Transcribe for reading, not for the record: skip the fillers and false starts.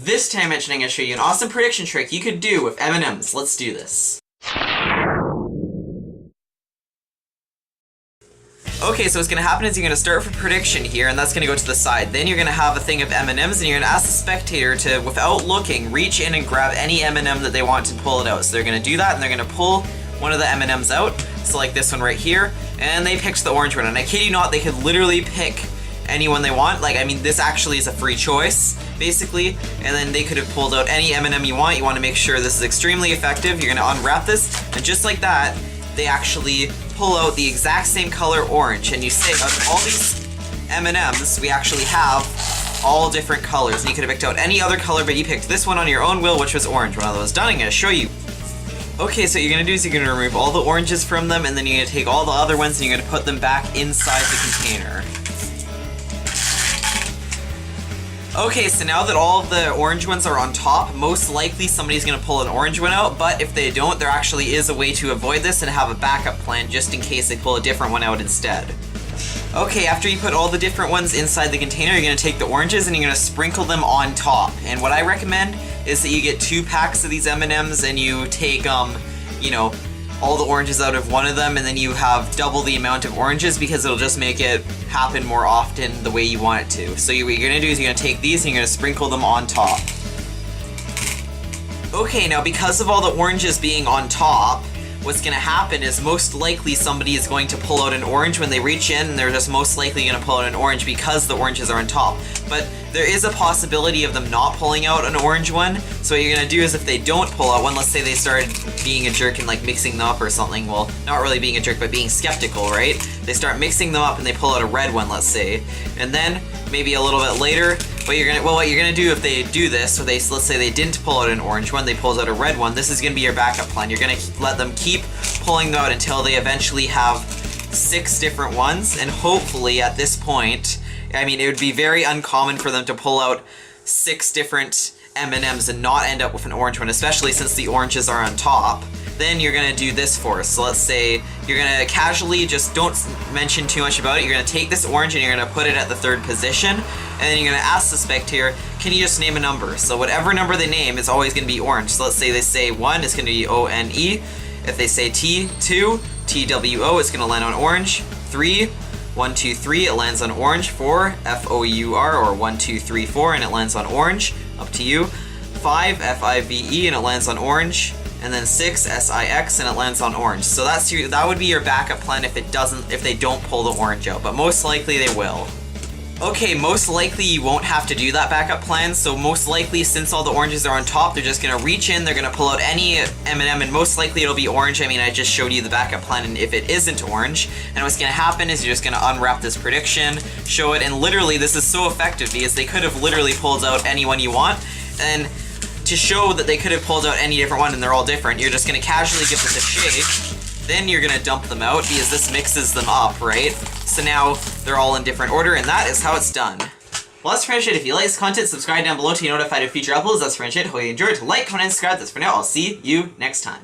This time I'm going to show you an awesome prediction trick you could do with M&Ms. Let's do this. Okay, so what's going to happen is you're going to start with a prediction here, and that's going to go to the side. Then you're going to have a thing of M&Ms, and you're going to ask the spectator to, without looking, reach in and grab any M&M that they want to pull it out. So they're going to do that, and they're going to pull one of the M&Ms out, so like this one right here, and they picked the orange one. And I kid you not, they could literally pick anyone they want. Like, I mean, this actually is a free choice, basically, and then they could have pulled out any M&M you want. You want to make sure this is extremely effective. You're going to unwrap this, and just like that, they actually pull out the exact same color orange, and you say, out of all these M&Ms, we actually have all different colors, and you could have picked out any other color, but you picked this one on your own will, which was orange. When I was done, I'm going to show you. Okay, so what you're going to do is you're going to remove all the oranges from them, and then you're going to take all the other ones and you're going to put them back inside the container. Okay, so now that all of the orange ones are on top, most likely somebody's going to pull an orange one out, but if they don't, there actually is a way to avoid this and have a backup plan just in case they pull a different one out instead. Okay, after you put all the different ones inside the container, you're going to take the oranges and you're going to sprinkle them on top. And what I recommend is that you get 2 packs of these M&Ms and you take, you know, all the oranges out of one of them, and then you have double the amount of oranges because it'll just make it happen more often the way you want it to. So what you're going to do is you're going to take these and you're going to sprinkle them on top. Okay, now because of all the oranges being on top, what's going to happen is most likely somebody is going to pull out an orange when they reach in, and they're just most likely going to pull out an orange because the oranges are on top. But there is a possibility of them not pulling out an orange one, so what you're going to do is if they don't pull out one, let's say they started being a jerk and like mixing them up or something, well, not really being a jerk, but being skeptical, right? They start mixing them up and they pull out a red one, let's say, and then maybe a little bit later, what you're gonna do if they do this, so let's say they didn't pull out an orange one, they pulled out a red one, this is gonna be your backup plan. You're gonna let them keep pulling them out until they eventually have 6 different ones, and hopefully at this point, I mean, it would be very uncommon for them to pull out 6 different M&Ms and not end up with an orange one, especially since the oranges are on top. Then you're gonna do this for us. So let's say you're gonna casually, just don't mention too much about it, you're gonna take this orange and you're gonna put it at the 3rd position, and then you're gonna ask the spectator, can you just name a number? So whatever number they name is always gonna be orange. So let's say they say 1, it's gonna be O-N-E. If they say T, 2, T-W-O, it's gonna land on orange. 3, 1, 2, 3, it lands on orange. 4, F-O-U-R, or 1, 2, 3, 4, and it lands on orange. Up to you. 5, F-I-V-E, and it lands on orange. And then 6, S-I-X, and it lands on orange. So that would be your backup plan if they don't pull the orange out, but most likely they will. Okay, most likely you won't have to do that backup plan, so most likely since all the oranges are on top, they're just gonna reach in, they're gonna pull out any M&M, and most likely it'll be orange. I mean, I just showed you the backup plan, and if it isn't orange, and what's gonna happen is you're just gonna unwrap this prediction, show it, and literally this is so effective because they could have literally pulled out anyone you want, and to show that they could have pulled out any different one and they're all different, you're just going to casually give this a shake, then you're going to dump them out because this mixes them up, right? So now they're all in different order, and that is how it's done. Well, that's pretty much it. If you like this content, subscribe down below to be notified of future uploads. That's pretty much it. Hope you enjoyed. Like, comment, and subscribe. That's for now. I'll see you next time.